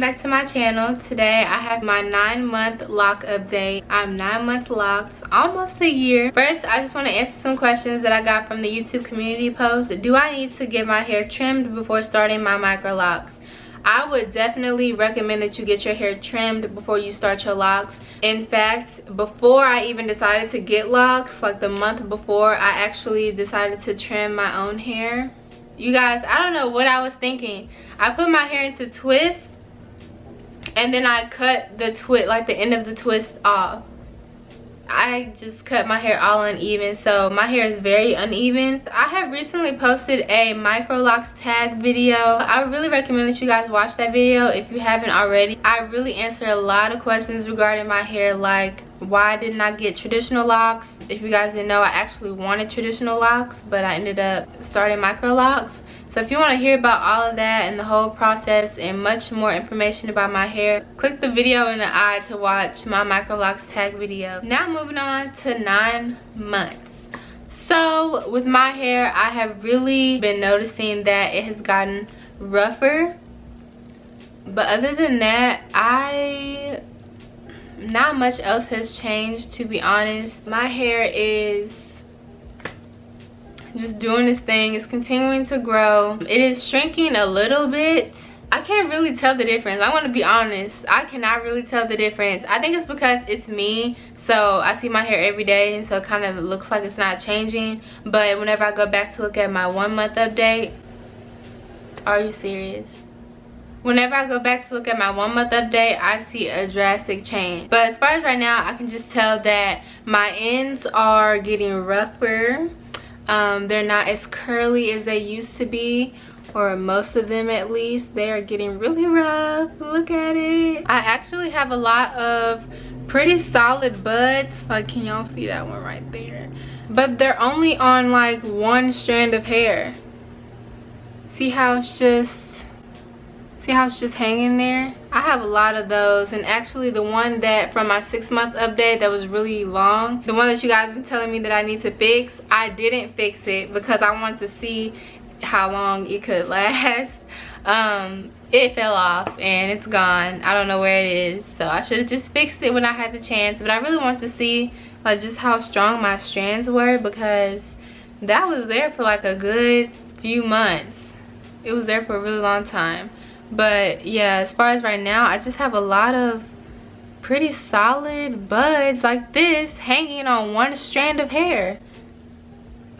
back to my channel. Today I have my 9-month lock update. I'm 9 months locked, almost a year. First, I just want to answer some questions that I got from the YouTube community post. Do I need to get my hair trimmed before starting my micro locks? I would definitely recommend that you get your hair trimmed before you start your locks. In fact, before I even decided to get locks, like the month before, I actually decided to trim my own hair. You guys, I don't know what I was thinking. I put my hair into twists and then I cut the twist, like the end of the twist off. I just cut my hair all uneven, so my hair is very uneven. I have recently posted a micro locks tag video. I really recommend that you guys watch that video if you haven't already. I really answer a lot of questions regarding my hair, like why didn't I get traditional locks? If you guys didn't know, I actually wanted traditional locks, but I ended up starting micro locks. So if you want to hear about all of that and the whole process and much more information about my hair, click the video in the eye to watch my micro locks tag video. Now moving on to 9 months. So with my hair, I have really been noticing that it has gotten rougher. But other than that, not much else has changed, to be honest. My hair is just doing this thing. It's continuing to grow. It is shrinking a little bit. I can't really tell the difference. I want to be honest, I cannot really tell the difference. I think it's because it's me, so I see my hair every day, and so it kind of looks like it's not changing. But whenever I go back to look at my 1 month update, are you serious? Whenever I go back to look at my 1 month update, I see a drastic change. But as far as right now, I can just tell that my ends are getting rougher. They're not as curly as they used to be, or most of them at least. They are getting really rough. Look at it. I actually have a lot of pretty solid buds. Like, can y'all see that one right there? But they're only on like 1 strand of hair. See how it's just hanging there? I have a lot of those, and actually the one that from my 6 month update that was really long, the one that you guys been telling me that I need to fix, I didn't fix it because I wanted to see how long it could last. It fell off and it's gone. I don't know where it is, so I should have just fixed it when I had the chance. But I really want to see like just how strong my strands were, because that was there for like a good few months. It was there for a really long time. But yeah, as far as right now, I just have a lot of pretty solid buds like this hanging on 1 strand of hair.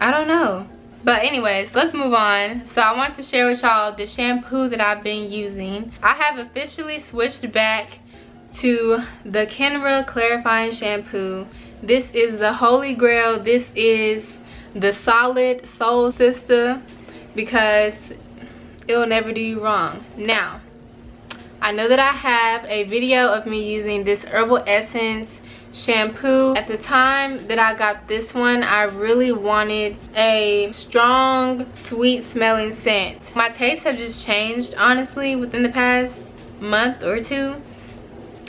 I don't know. But anyways, let's move on. So I want to share with y'all the shampoo that I've been using. I have officially switched back to the Canva clarifying shampoo. This is the holy grail. This is the solid soul sister, because it will never do you wrong. Now, I know that I have a video of me using this Herbal Essence shampoo. At the time that I got this one, I really wanted a strong, sweet smelling scent. My tastes have just changed, honestly, within the past month or 2.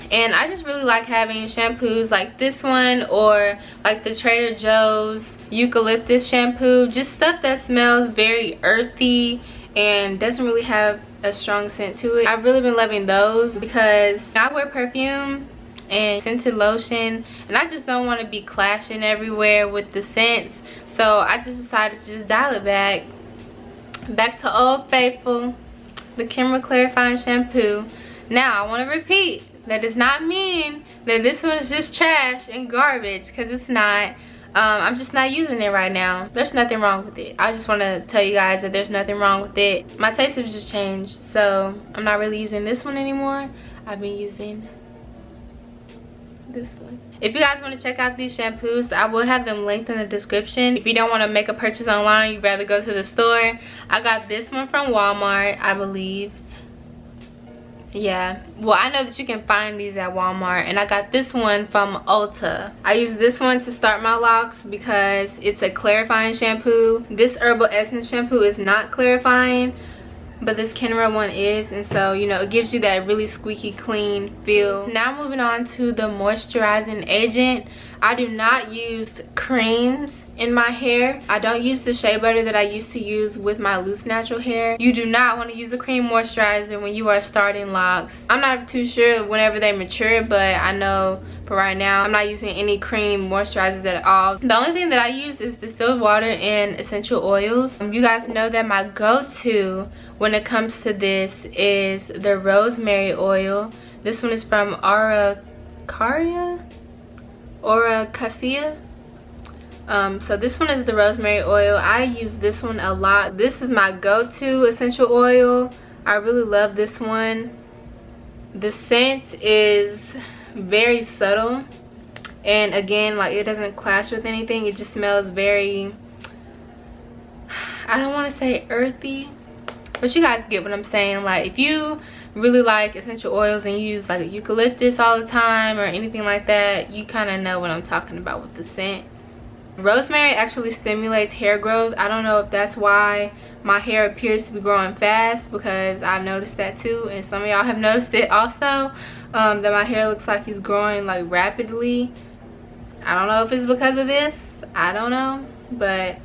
And I just really like having shampoos like this one, or like the Trader Joe's eucalyptus shampoo. Just stuff that smells very earthy and doesn't really have a strong scent to it. I've really been loving those because I wear perfume and scented lotion, and I just don't want to be clashing everywhere with the scents. So I just decided to just dial it back to Old Faithful, the Canva clarifying shampoo. Now I want to repeat, that does not mean that this one is just trash and garbage, because it's not. I'm just not using it right now. There's nothing wrong with it. I just want to tell you guys that there's nothing wrong with it. My taste has just changed, so I'm not really using this one anymore. I've been using this one. If you guys want to check out these shampoos, I will have them linked in the description. If you don't want to make a purchase online, you'd rather go to the store, I got this one from Walmart, I believe. Yeah, well, I know that you can find these at Walmart, and I got this one from Ulta. I use this one to start my locks because it's a clarifying shampoo. This Herbal Essence shampoo is not clarifying, but this Canva one is, and so, you know, it gives you that really squeaky clean feel. Now moving on to the moisturizing agent. I do not use creams in my hair. I don't use the shea butter that I used to use with my loose natural hair. You do not want to use a cream moisturizer when you are starting locks. I'm not too sure whenever they mature, but I know for right now I'm not using any cream moisturizers at all. The only thing that I use is distilled water and essential oils. You guys know that my go-to when it comes to this is the rosemary oil. This one is from Cassia. So this one is the rosemary oil. I use this one a lot. This is my go-to essential oil. I really love this one. The scent is very subtle, and again, like, it doesn't clash with anything. It just smells very, I don't want to say earthy, but you guys get what I'm saying. Like, if you really like essential oils and you use like eucalyptus all the time or anything like that, you kind of know what I'm talking about with the scent. Rosemary actually stimulates hair growth. I don't know if that's why my hair appears to be growing fast, because I've noticed that too, and some of y'all have noticed it also, that my hair looks like it's growing like rapidly. I don't know if it's because of this, I don't know, but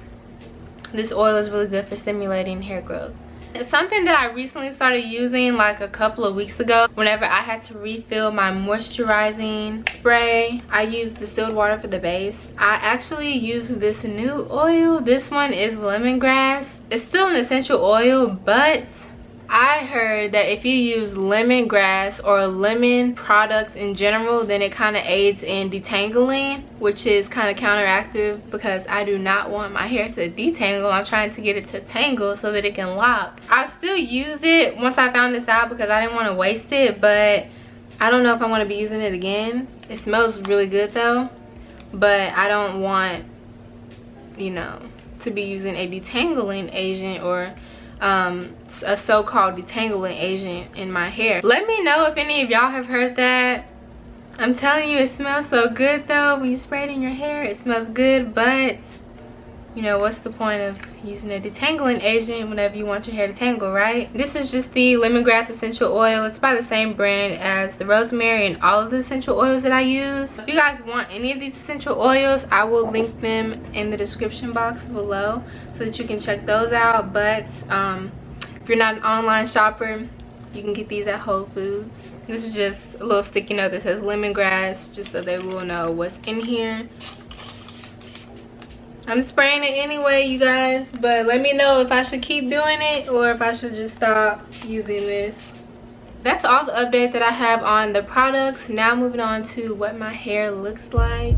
this oil is really good for stimulating hair growth. It's something that I recently started using like a couple of weeks ago. Whenever I had to refill my moisturizing spray, I use distilled water for the base. I actually use this new oil. This one is lemongrass. It's still an essential oil, but I heard that if you use lemongrass or lemon products in general, then it kind of aids in detangling, which is kind of counteractive, because I do not want my hair to detangle. I'm trying to get it to tangle so that it can lock. I still used it once I found this out because I didn't want to waste it, but I don't know if I want to be using it again. It smells really good though, but I don't want, you know, to be using a detangling agent or a so-called detangling agent in my hair. Let me know if any of y'all have heard that. I'm telling you, it smells so good though. When you spray it in your hair, it smells good, but you know, what's the point of using a detangling agent whenever you want your hair to tangle, right? This is just the lemongrass essential oil. It's by the same brand as the rosemary and all of the essential oils that I use. If you guys want any of these essential oils, I will link them in the description box below so that you can check those out. But if you're not an online shopper, you can get these at Whole Foods. This is just a little sticky note that says lemongrass, just so they will know what's in here. I'm spraying it anyway, you guys, but let me know if I should keep doing it or if I should just stop using this. That's all the update that I have on the products. Now moving on to what my hair looks like.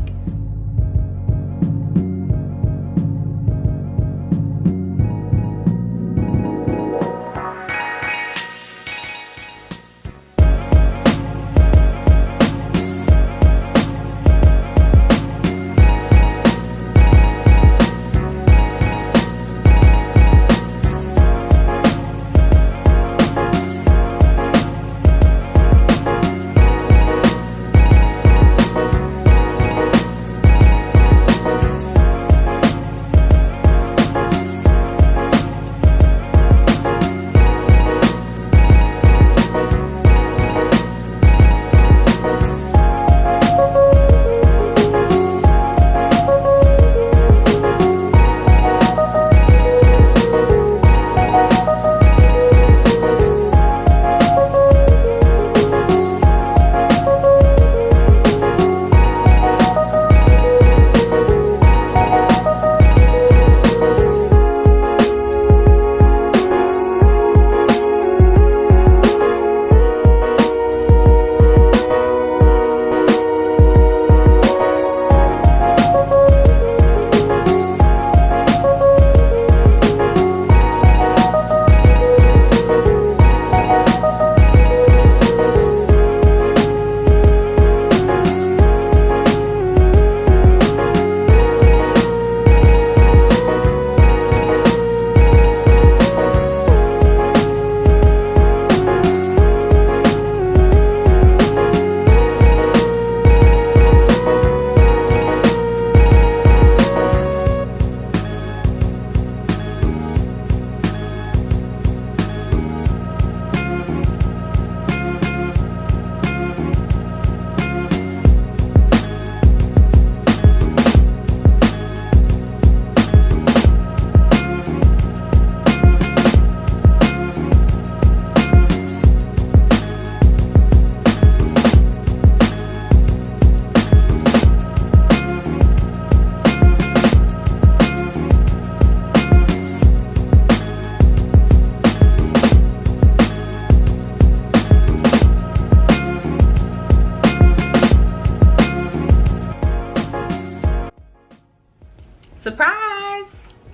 Surprise!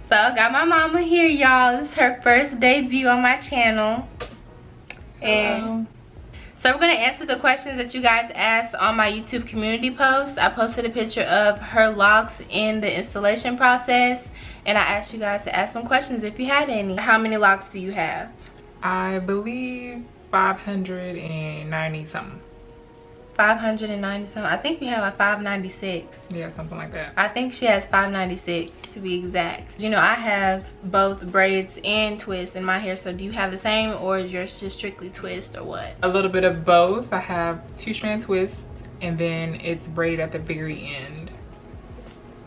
So I got my mama here, y'all. This is her first debut on my channel. And so we're going to answer the questions that you guys asked on my YouTube community post. I posted a picture of her locks in the installation process, and I asked you guys to ask some questions if you had any. How many locks do you have? I believe 590 something. 590 something. I think we have like 596. Yeah, something like that. I think she has 596 to be exact. You know, I have both braids and twists in my hair, so do you have the same, or is yours just strictly twist, or what? A little bit of both. I have 2-strand twists, and then it's braided at the very end.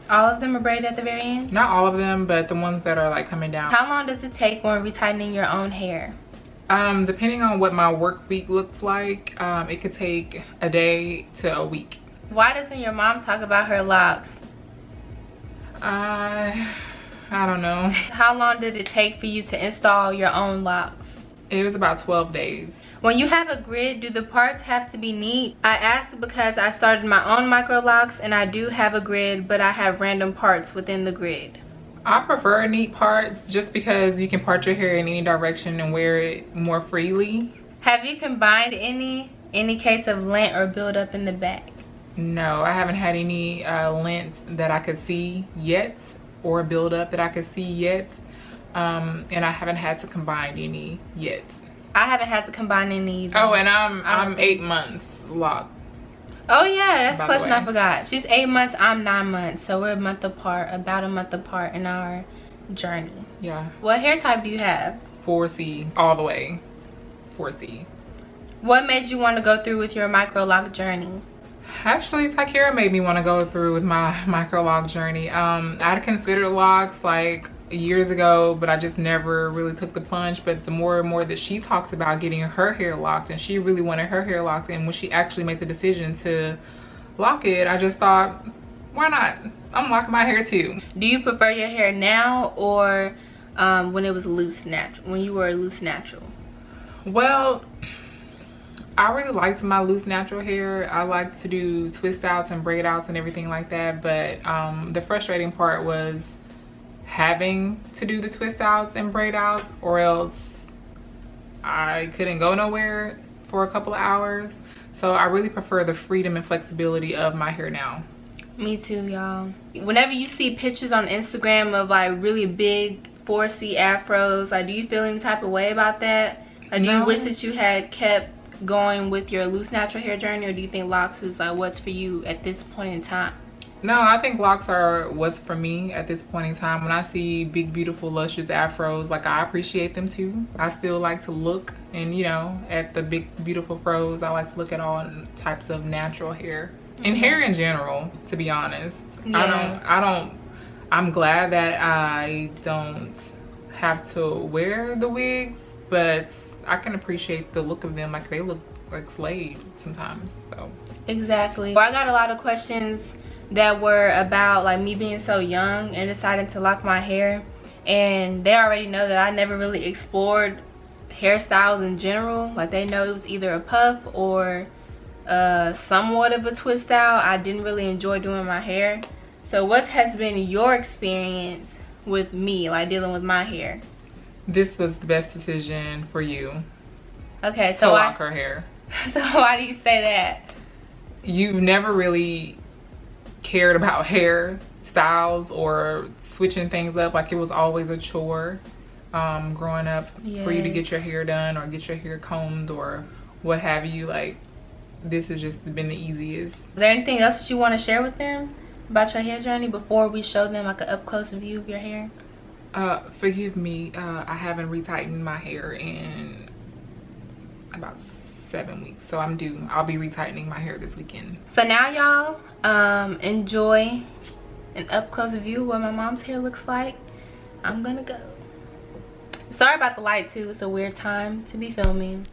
All of them are braided at the very end? Not all of them, but the ones that are like coming down. How long does it take when retightening your own hair? Depending on what my work week looks like, it could take a day to a week. Why doesn't your mom talk about her locks? I don't know. How long did it take for you to install your own locks? It was about 12 days. When you have a grid, do the parts have to be neat? I asked because I started my own micro locks and I do have a grid, but I have random parts within the grid. I prefer neat parts just because you can part your hair in any direction and wear it more freely. Have you combined any case of lint or buildup in the back? No, I haven't had any lint that I could see yet, or buildup that I could see yet. And I haven't had to combine any yet. I haven't had to combine any either. Oh, and I'm 8 months locked. Oh yeah, that's a question I forgot. She's 8 months, I'm 9 months, so we're a month apart, about a month apart in our journey. Yeah. What hair type do you have? 4C, all the way. 4C. What made you want to go through with your micro lock journey? Actually, TyKara made me want to go through with my micro lock journey. I'd considered locks like years ago, but I just never really took the plunge. But the more and more that she talks about getting her hair locked, and she really wanted her hair locked, and when she actually made the decision to lock it, I just thought, why not? I'm locking my hair too. Do you prefer your hair now or when it was loose natural, when you were a loose natural? Well, I really liked my loose natural hair. I like to do twist outs and braid outs and everything like that, but the frustrating part was having to do the twist outs and braid outs, or else I couldn't go nowhere for a couple of hours. So I really prefer the freedom and flexibility of my hair now. Me too, y'all. Whenever you see pictures on Instagram of like really big 4C afros, like, do you feel any type of way about that? Like, do you wish that you had kept going with your loose natural hair journey, or do you think locks is like what's for you at this point in time? No, I think locks are what's for me at this point in time. When I see big, beautiful, luscious afros, like, I appreciate them too. I still like to look, and you know, at the big, beautiful fros. I like to look at all types of natural hair and hair in general, to be honest. Yeah. I'm glad that I don't have to wear the wigs, but I can appreciate the look of them. Like, they look like slaves sometimes. So exactly. Well, I got a lot of questions that were about like me being so young and deciding to lock my hair, and they already know that I never really explored hairstyles in general. Like, they know it was either a puff or somewhat of a twist out. I didn't really enjoy doing my hair. So what has been your experience with me, like dealing with my hair? This was the best decision for you. Okay, so to lock her hair. So why do you say that? You've never really cared about hair styles or switching things up. Like, it was always a chore growing up for you to get your hair done or get your hair combed or what have you. Like, this has just been the easiest. Is there anything else that you want to share with them about your hair journey before we show them like an up close view of your hair? Forgive me, I haven't retightened my hair in about 7 weeks, so I'm due. I'll be retightening my hair this weekend. So now y'all enjoy an up close view of what my mom's hair looks like. I'm gonna go. Sorry about the light too, it's a weird time to be filming.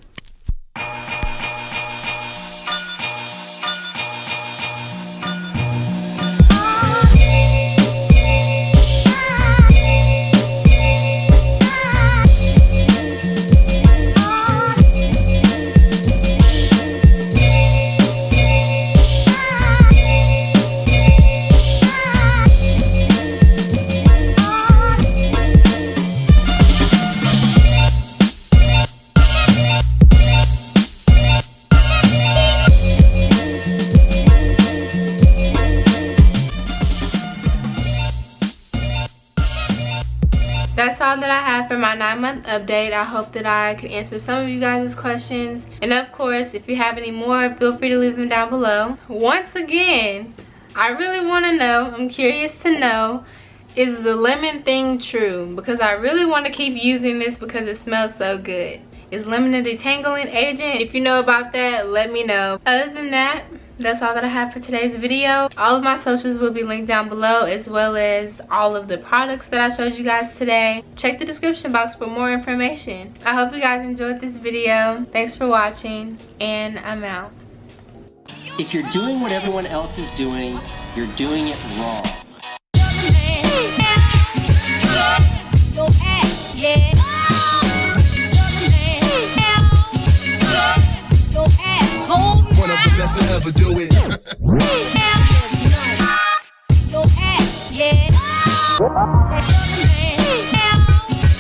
that's all that I have for my 9-month update. I hope that I could answer some of you guys' questions. And of course, if you have any more, feel free to leave them down below. Once again, I really want to know, I'm curious to know, is the lemon thing true? Because I really want to keep using this because it smells so good. Is lemon a detangling agent? If you know about that, let me know. Other than that, that's all that I have for today's video. All of my socials will be linked down below, as well as all of the products that I showed you guys today. Check the description box for more information. I hope you guys enjoyed this video. Thanks for watching, and I'm out. If you're doing what everyone else is doing, you're doing it wrong. One of the best to ever do it.